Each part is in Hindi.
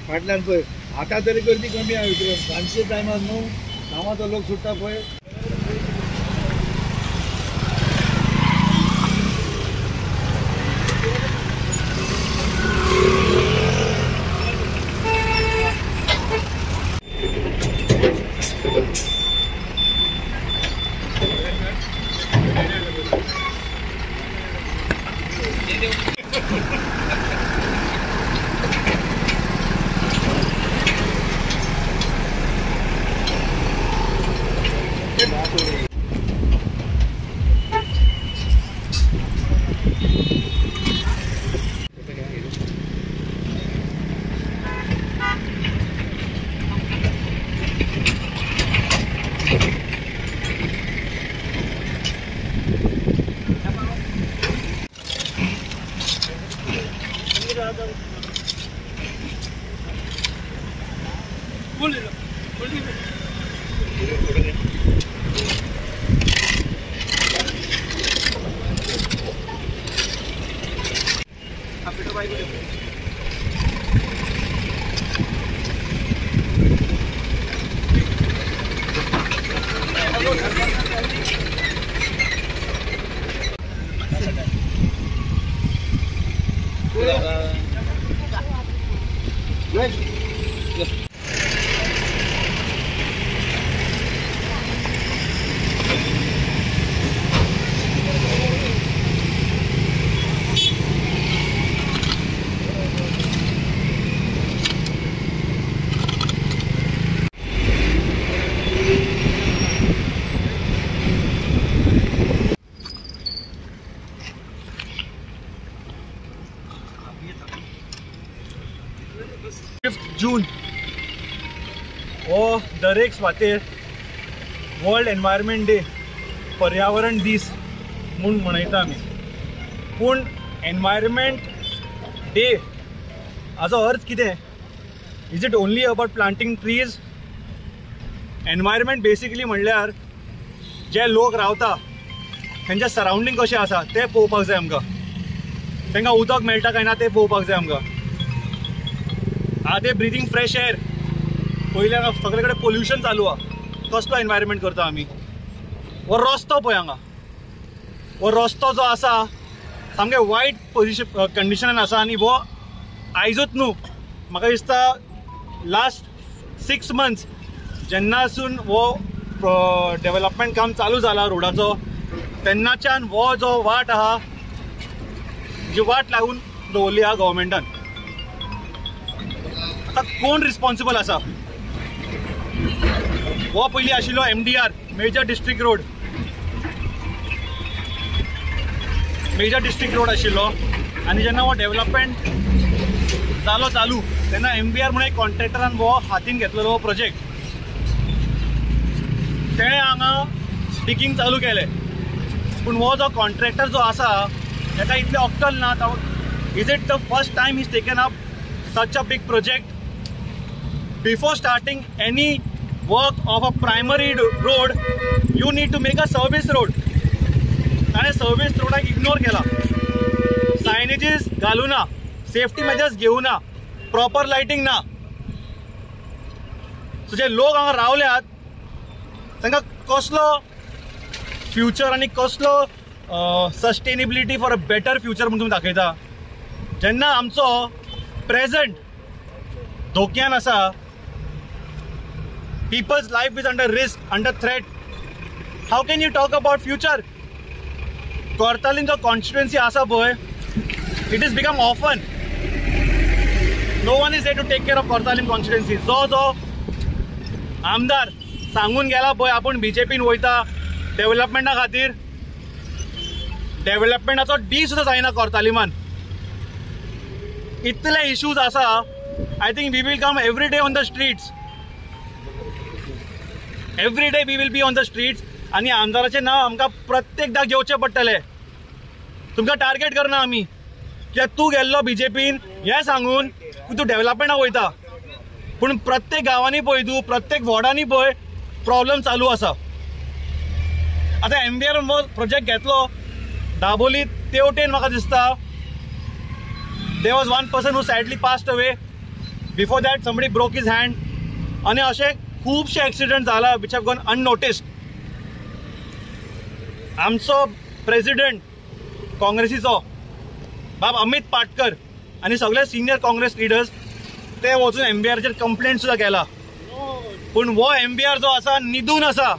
फाटल्यान पळय आतां तरी गर्दी कमी आहा भितर सांजचे टायमार न्हू कामाचो लोक सुट्टा पळय जून हो दरेक सुवातेर वर्ल्ड एनवायरमेंट डे पर्यावरण दीस म्हूण मनयता आमी पूण एनवायरमेंट डे हाचो अर्थ कितें is it only about planting trees environment basically म्हणल्यार जे लोक रावता तेंचे सरावंडींग कशें आसा तें पळोवपाक जाय आमकां तांकां उदक मेळटा काय ना तें पळोवपाक जाय आमकां आदे ब्रिथींग फ्रेश एअर पयल्या सगळे कडेन पोल्युशन चालू आहा कसलो एनवायरमेंट करता आमी हो रस्तो पळय हांगा हो रस्तो जो आसा सामकें वायट पोजिशन कंडिशनान आसा आनी हो आयजूच न्हू म्हाका दिसता लास्ट 6 months जेन्नासून हो डेव्हलपमेंट काम चालू जाला रोडाचो तेन्नाच्यान हो जो वाट आहा जी वाट लागून दवरली आहा गव्हर्मेंटान कोण रिस्पॉन्सिबल आसा हो पयलीं आशिल्लो MDR मेजर डिस्ट्रिक्ट रोड आशिल्लो आनी जेन्ना हो डेव्हलपमेंट जालो चालू तेन्ना MBR म्हणून एक कॉन्ट्रॅक्टरान हो हातीन घेतलेलो हो प्रोजेक्ट तेणें हांगा डिगींग चालू केलें पूण हो जो कॉन्ट्रॅक्टर जो आसा ताका इतलें अक्कल ना is it the first time is taken up such a big project Before starting any work of a primary road, you need to make a service road. And service road I ignore केला. Signages घालूना, safety measures घेऊना, proper lighting ना. So जे लोक हांगा रावल्यात तांकां कसलो फ्युचर आनी कसलो sustainability for a better future म्हणून तुम्ही दाखयता जेन्ना आमचो प्रेझेंट धोक्यान आसा people's life is under risk, under threat. How can you talk about future? Kortalin jo constituency asa boy, it has become orphan. No one is there to take care of Kortalin constituency. जो आमदार सांगून गेला boy आपण BJP वयता डेव्हलपमेंटा खातीर डेव्हलपमेंटाचो डी सुद्धा जायना कोर्तालीमान इतले इश्यूज आसा. I think we will come every day on the streets. Every day we will be on the streets आणि आमदाराचे नाव आमकां प्रत्येकदा घेवचे पडटले. तुमकां टार्गेट करना आमी कित्याक तूं गेल्लो BJPन हें सांगून तूं डेव्हलपमेंटा वयता पूण प्रत्येक गांवांनी पळय तूं प्रत्येक वॉर्डांनी पळय प्रॉब्लेम चालू आसा. आतां MBR प्रोजेक्ट घेतलो दाबोली तेवटेन म्हाका दिसता there was one person who sadly passed away. Before that somebody broke his hand. आणि असे खूपशे ॲक्सिडेंट जाला विच हॅव गॉन अननोटिस्ड. आमचो प्रेसिडेंट काँग्रेसीचो बाब अमित पाटकर आणि सगळे सिनियर काँग्रेस लिडर्स ते वचून MBRचेर कंप्लेंट सुद्धा केला. पूण वो MBR जो आसा न्हिदून आसा.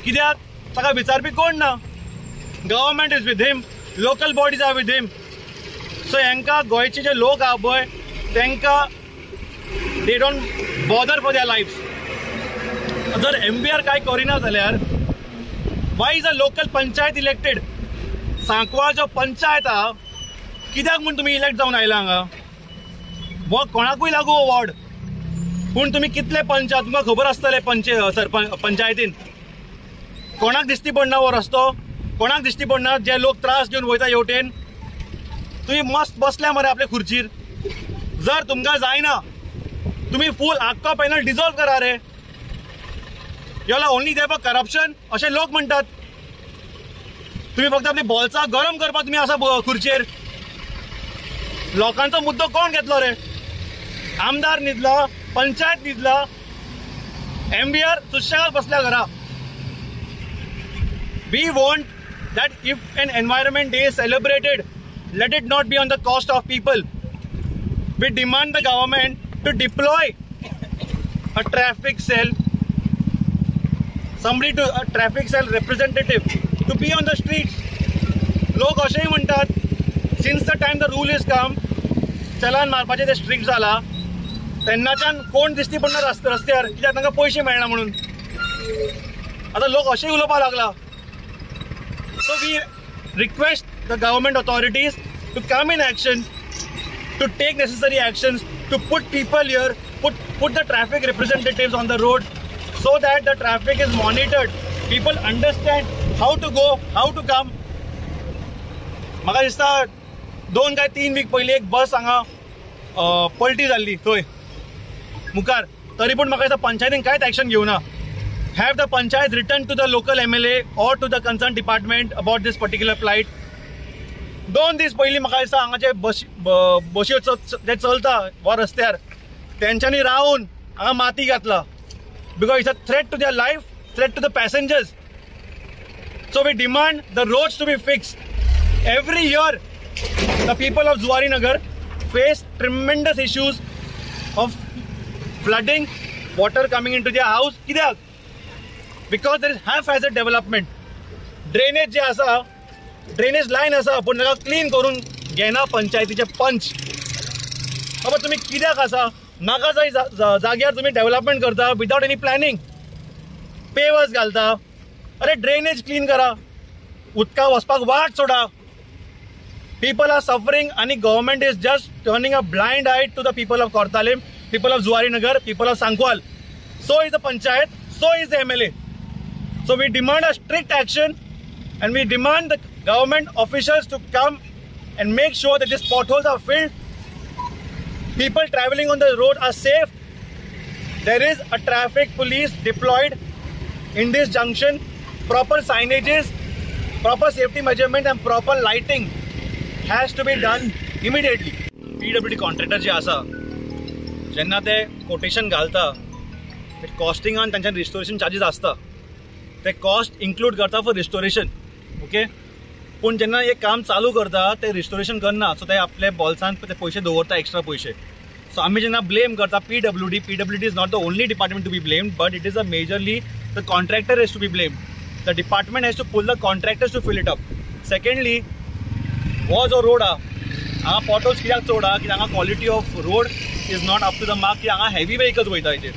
कित्याक ताका विचारपी कोण ना. Government is with him, local bodies are with him. So हांकां गोंयचे जे लोक आहा पळय तांकां they don't bother for their lifes. जर MBR काय करिना जाल्यार why is a local panchayat elected. Sancoale जो पंचायत आहा कित्याक म्हूण तुमी इलेक्ट जावन आयला हांगा. वो कोणाकूय लागू हो वॉर्ड. पूण तुमी कितले पंचायत तुमकां खबर आसतलें पंचायतीन कोणाक दिश्टी पडना हो रस्तो. कोणाक दिश्टी पडना जे लोक त्रास घेवन वयता हेवटेन. तुम्ही मस्त बसल्या मरे आपल्या खुर्चीर. जर तुमकां जायना तुम्ही फूल आख्खो पॅनल डिझॉल्व करा रे. याला ओनली दे फॉर करप्शन असे लोक म्हणतात. तुम्ही फक्त आपली बॉल्सां गरम करपाक तुम्ही आसा खुर्चीर. लोकांचो मुद्दो कोण घेतलो रे. आमदार न्हिदला, पंचायत न्हिदला, MBR सुशेगाद बसल्या घरा. We want that if an environment day is celebrated, let it not be on the cost of people. We demand the government to deploy a traffic cell, a traffic cell representative to be on the streets. लोक अशेंय म्हणटात since the time the rule is come, चलान मारपाचें ते स्ट्रिक्ट जाला तेन्नाच्यान कोण दिश्टी पडना रस्त्यार कित्याक तांकां पयशे मेळना म्हणून. आतां लोक अशेंय उलोवपाक लागला. So we request the government authorities to come in action, to take necessary actions, to put people here, put the traffic representatives on the road so that the traffic is monitored. People understand how to go, how to come. म्हाका दिसता 2 काय 3 वीक पयलीं एक बस हांगा पलटी जाल्ली थंय मुखार. तरी पूण म्हाका दिसता पंचायतीन कांयच action घेवना. Have the panchayat written to the local MLA or to the concerned department about this particular plight. 2 दीस पयलीं म्हाका दिसता हांगाचे बसी जे चलता वा रस्त्यार तेंच्यांनी रावन हांगा माती घातला because it's a threat to their life, threat to the passengers. So we demand the roads to be fixed. Every year the people of Zuari Nagar face tremendous issues of flooding, water coming into their house. कित्याक? Because there is haphazard development. Drainage जे आसा, ड्रेनेज लाईन आसा पूण ताका क्लीन करून घेना पंचायतीचे पंच. बाबा तुम्ही कित्याक आसा. नाका जाय जाग्यार तुम्ही डेव्हलपमेंट करता विदाउट एनी प्लॅनिंग. पेवर्स घालता. अरे ड्रेनेज क्लीन करा. उदका वचपाक वाट soda. People are suffering and government is just turning a blind eye to the people of Kortalim, people of Zuari Nagar, people of Sankwal. So is the panchayat, so is the MLA. So we demand a strict action and we demand the government officials to come and make sure that these potholes are filled. People traveling on the road are safe. There is a traffic police deployed in this junction. Proper signages, proper safety measurement and proper lighting has to be done immediately. PWD contractor जे आसा जेन्ना ते कोटेशन घालता ते कॉस्टिंगान तांच्या रिस्टोरेशन चार्जीस आसता ते कॉस्ट इन्क्लूड करता फॉर रिस्टोरेशन. ओके पूण जेन्ना हे काम चालू करता ते रिस्टोरेशन करना. सो ते आपले बॉल्सान ते पयशे दवरता एक्स्ट्रा पयशे. सो आमी जेन्ना ब्लेम करता PWD is not the only department to be blamed, but it is a majorly the contractor has to be blamed. The department has to pull the contractors to fill it up. Secondly, वो जो रोड हांगा पॉटोल्स कित्याक चड आहा की हांगा quality of road is not up to the mark की हांगा हेवी व्हेकल्स वयता हेजेर.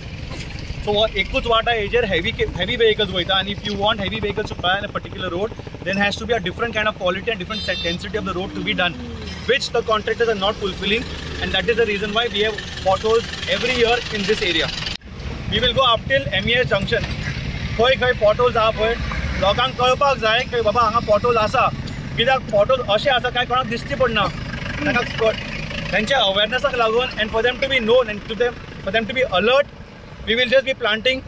सो हो एकूच वाट आहे हेजेर हेवी व्हेकल्स वयता आनी if you want heavy vehicles to pass on a particular road then has to be a different kind of quality and different density of the road to be done which the contractors are not fulfilling, and that is the reason why we have potholes every year in this area. We will go up till MES junction. खंय potholes आहा पळय लोकांक कळपाक जाय की बाबा हांगा potholes आसा. कित्याक पोटोल अशें आसा काय कोणाक दिश्टी पडना ताका तांच्या अवेरनेसाक लागून and for them to be known and for them to be alert we will just be planting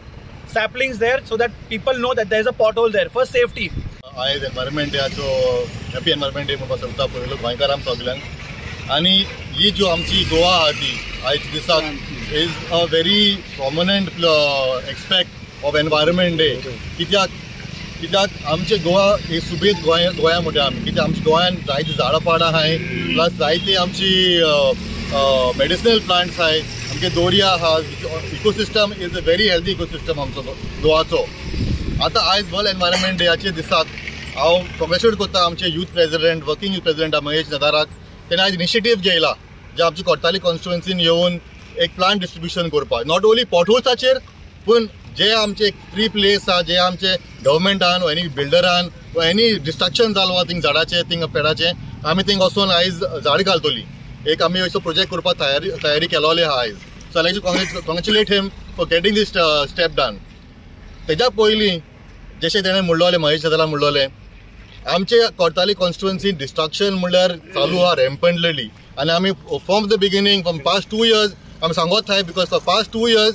saplings there so that people know that there is a pothole there for safety. आयज एनवायरमेंट डेचो हॅपी एनवायरमेंट डे म्हणपाक सांगता पयलो गोंयकारांक सगल्यांक. आनी ही जो आमची गोवा आहा ती आयज दिसाक is a very prominent expect of environment day. कित्याक आमचे गोवा ही सुबेज गोंया म्हणटा आमी. कित्याक आमच्या गोंयान जायती झाडां पाडां आहाय, प्लस जायती आमची मेडिसिनल प्लांट्स आहाय, आमचे दोर्या आहा. Ecosystem is a very healthy ecosystem आमचो गोवाचो. आतां आयज वर्ल्ड एनवायरमेंट डेयाच्या दिसाक हांव कॉंग्रेच्युलेट करता आमचे youth president, working youth president Mahesh नदाराक. तेणें आयज इनिशिएटीव घेयला जे आमच्या कोर्ताली कॉन्स्टिट्युएन्सीन येवन एक प्लांट डिस्ट्रिब्युशन करपाक. नॉट ओन्ली पॉटहोल्साचेर पूण जे आमचे फ्री प्लेस आहा, जे आमचे गव्हर्मेंटान वा एनी बिल्डरान वा एनी डिस्ट्रक्शन जालो आहा थिंग झाडाचें थिंग पेडाचें, आमी थिंग वचून आयज झाड घालतली. एक आमी असो प्रोजेक्ट करपाक तयारी केलोली आहा आयज. So I like to congratulate him for getting this step done. तेज्या पयलीं जशें तेणें म्हणलोलें, महेश नदारान म्हणलोलें, आमचे कोर्ताली कॉन्स्टिट्युएन्सीन डिस्ट्रक्शन म्हणल्यार चालू आहा रॅम्पंटली. आनी आमी from the beginning from past 2 years आमी सांगोत आहाय because for past 2 years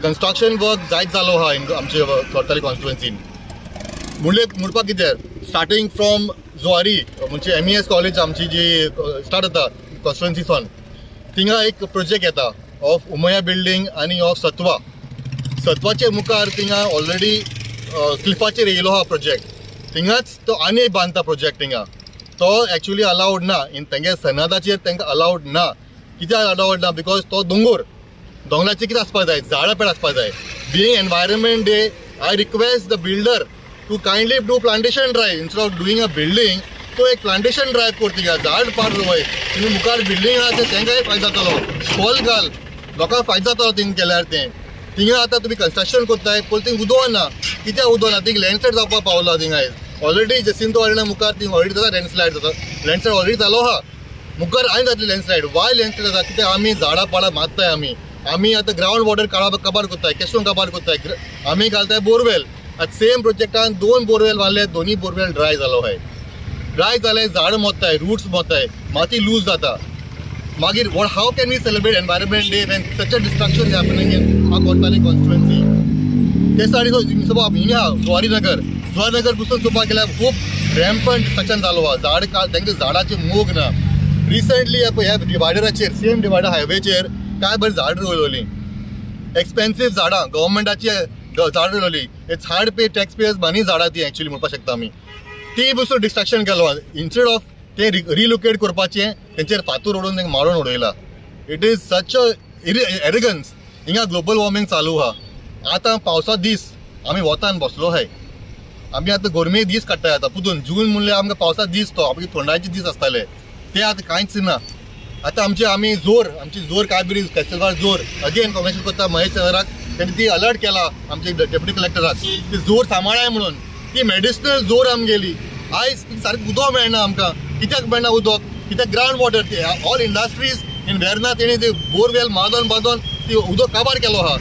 construction work जायत जालो आहा आमचे कोर्ताली कॉन्स्टिट्युएन्सीन. म्हणपाक कितें स्टार्टींग फ्रॉम जुवारी म्हणजे MES कॉलेज आमची जी स्टार्ट जाता कॉन्स्टिट्युएन्सीसून, थिंगा एक प्रोजेक्ट येता ऑफ उमया बिल्डींग आनी ऑफ सत्वाचे मुखार थिंगा ऑलरेडी क्लिफाचेर येयलो आहा प्रोजेक्ट. थिंगाच तो आनी एक बांदता प्रोजेक्ट थिंगा. तो एक्चुअली अलाउड ना इन तेंगे सनादाचेर तांकां अलाउड ना. कित्याक अलाउड ना? बिकॉज तो दोंगराचेर कितें आसपाक जाय, झाडां पेड आसपाक जाय. Being environment day I request the builder to kindly do plantation drive. Instead of doing a building तो एक प्लांटेशन ड्रायव्ह कर. थिंगा झाड पाड रोवय. तुमी मुखार बिल्डींग आहा तें तेंकांय फायदो जातलो. फॉल घाल, लोकांक फायदो जातलो थिंग केल्यार. तें थिंगा आतां तुमी कंस्ट्रक्शन करताय पूण थिंग उदो ना. कित्याक उदो ना? थिंग लँडस्लायड जावपाक पावला. थिंग आयज ऑलरेडी जसिंतो ऑरेना मुखार थिंग ऑलरेडी जाता लँडस्लायड जाता. लँडस्लायड ऑलरेडी जालो आहा. मुखार आनी जातली लँडस्लायड. वाय लँडस्लायड जाता? कित्याक आमी झाडां पाडां मारताय. आमी आतां ग्रावंड वॉटर काबार करताय, केशून काबार करताय. आमी घालताय बोरवेल. आतां सेम प्रोजेक्टान 2 बोरवेल बांदले, दोनी बोरवेल ड्राय जालो आहाय. ड्राय जाले, झाड मोत्ताय, रूट्स मोत्ताय, माती लूज जाता. मागीर how can we celebrate environment day when such a destruction is happening in our Cortalim constituency? ते साठी हिंगा जुवारी नगर बसून चोवपाक गेल्यार खूब रॅम्पंट डिस्ट्रक्शन जालो आहा. तांकां झाडाचे मोग ना. रिसंटली ह्या डिवायडराचेर, सेम डिवायडर हायवेचेर काय बरी झाड रोयलोली. एक्सपेन्सीव झाडां, गव्हर्मेंटाची झाड रोयलोली. इट्स हार्ड पे टॅक्स पेयर्स मनी झाडां ती एक्चुअली म्हणपाक शकता आमी. ती बसून डिस्ट्रक्शन केलो आहा. इंस्टेड ऑफ ते रिलोकेट करपाचें तेंचेर फातूर उडोवन तांकां मारून उडयला. इट इज सच अ एरिगन्स. हिंगा ग्लोबल वॉर्मिंग चालू आहा. आतां पावसा दीस आमी वतान बसलो आहाय. आमी आतां गरमे दीस काडटाय. आतां पुतून जून म्हणल्यार आमकां पावसा दीस तो आमगे थंडायचे दीस आसताले ते आतां कांयच ना. आतां आमची जोर कायबरी फेस्टिवल जोर अगेन कॉंग्रेच्युलेट करता महेश नदाराक. तेणी ती अलर्ट केला आमचे डेप्युटी कलेक्टराक ती जोर सांबाळाय म्हणून. ती मेडिसिनल जोर आमगेली. आयज सारकें उदक मेळना आमकां. कित्याक मेळना उदक? कित्याक ग्रावंड वॉटर ते ऑल इंडस्ट्रीज इन वेर्ना तेणी ते बोरवेल बांदून ती उदक काबार केलो आहा.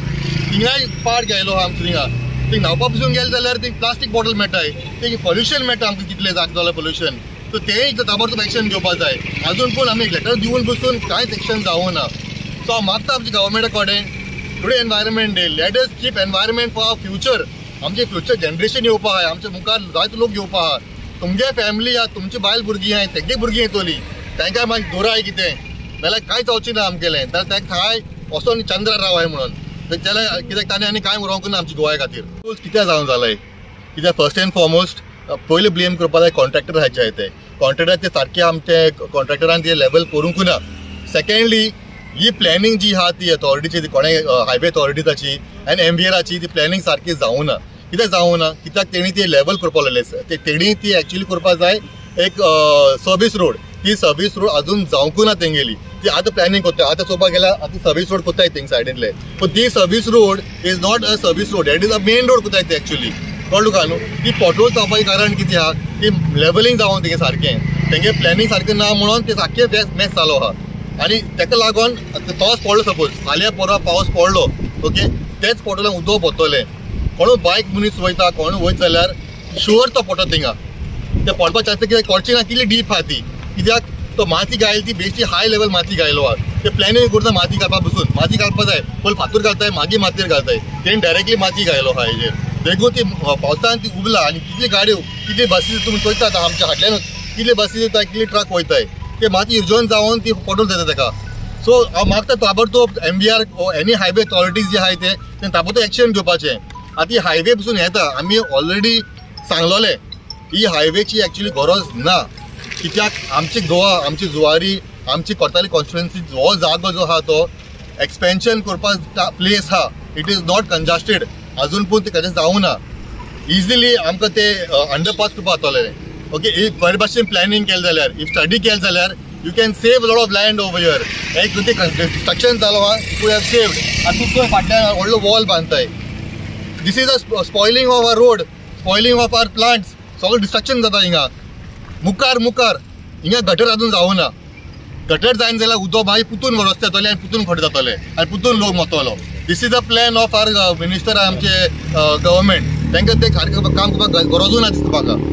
थिंगाय पाड घायलो आहा आमच्या थिंगा. थिंग न्हांवपाक पसून गेले जाल्यार थिंग प्लास्टीक बॉटल मेळटाय. थिंग पोल्युशन मेळटा आमकां कितले जालें पोल्युशन. सो तेंय ताबडतोब एक्शन घेवपाक जाय. आजून पूण आमी लेटर दिवन बसून कांयच एक्शन जावं ना. सो हांव मागता आमच्या गव्हर्मेंटा कडेन today environment day, let us keep environment for our future. आमचे फ्युचर जनरेशन येवपा आहाय. आमच्या मुखार जायते लोक येवपा आहा. तुमगे फॅमिली आहा, तुमची बायल भुरगीं आहाय, तेगे भुरगीं येतली. तांकां मागीर दोराय कितें जाल्यार कांयच जावचें ना आमगेलें. जाल्यार तांकां थंय वचोन चंद्र रावाय म्हणून. जाल्यार कित्याक ताणें आनी कांय उरोवंक ना आमच्या गोंया खातीर. कित्याक जावन जालें? कित्याक फर्स्ट एंड फॉरमोस्ट पयले ब्लेम करपाक जाय कॉन्ट्रॅक्टर हाचे ते. कॉन्ट्रॅक्टर ते सारके आमचे कॉन्ट्रॅक्टरान ते लेवल करूंक ना. सेकंडली ही प्लॅनिंग जी आहा ती अथॉरिटीची, कोणें हायवे अथॉरिटीची आनी MVRची ती प्लॅनिंग सारकी जावं ना. कित्याक जावं ना? कित्याक तेणी ती लेवल करपाक लागले. तेणी ती एक्चुअली करपाक जाय एक सर्वीस रोड. ती सर्वीस रोड अजून जावंक ना तेंगेली. ती आतां प्लॅनिंग करता. आतां चोवपाक गेल्यार आतां सर्वीस रोड कोत्ताय थिंग सायडींतले. पूण ती service road is not a service road, it is a main road कोत्ताय ते एक्चुअली. कळ्ळें तुका न्हू? ती पॉटहोल जावपाचें कारण कितें आहा? ती लेवलिंग जावं तेंगे सारकें. तेंगे प्लॅनिंग सारकें ना म्हणून ते सारकें मॅस जालो आहा. आनी ताका लागून पावस पडलो सपोज फाल्यां परवा पावस पडलो ओके, तेच पॉटोलांक उदक भरतलें. कोणूय बायक मनीस वयता, कोणूय वयत जाल्यार शुअर तो पडटा थिंगा. ते पडपा चान्स कित्याक पडची ना. कितली डीप आहा ती? कित्याक तो माती घायली ती बेश्टी हाय लेवल माती घायलो आहा. ते प्लॅनिंग करता माती घालपा बसून. माती घालपा जाय पयलीं फातूर घालताय मागीर मातयेर घालताय. तेणी डायरेक्टली माती घायलो आहा हेजेर. देखून ती पावसान ती उबला. आनी कितली गाडयो कितली बसी तुमी चोयतात आमच्या फाटल्यानूच कितले बसी येतात, कितले ट्रक वयताय. ते माती इर्जोन जावन ती पडून जाता ताका. सो हांव मागता ताबडतोब MBR एनी हायवे अथॉरिटीज जे आहाय ते ताबडतोब एक्शन घेवपाचें. आतां ही हायवे पसून येता आमी ऑलरेडी सांगलोले ही हायवेची एक्चुअली गरज ना. कित्याक आमची गोवा, आमची जुवारी, आमची कोर्ताली कॉन्स्टिट्युएन्सी हो जागो जो आहा तो एक्सपेन्शन करपाक प्लेस आहा. It is not congested. अजून पूण ते जावं ना. इजिली आमकां ते अंडरपास करपाक जातले. ओके, इफ बरे भाशेन प्लॅनिंग केलें जाल्यार, इफ स्टडी केलें जाल्यार you can save lot of land over here. एक ते डिस्ट्रक्शन जालो आहा, यू हॅव सेव्ड. आतां तुका फाटल्यान व्हडलो वॉल बांदताय. This is a spoiling of our road, spoiling of our plants. सगळें डिस्ट्रक्शन जाता हिंगा. मुखार हिंगा गटर अजून जावं ना. गटर जायन जाल्यार उदक मागीर पुतून रस्ते जातले आनी पुतून खड्डे जातले आनी पुतून लोक मरतलो. This is the plan of our minister, आमचे गव्हर्मेंट. तांकां ते काम करपाक गरजूच ना दिसता म्हाका.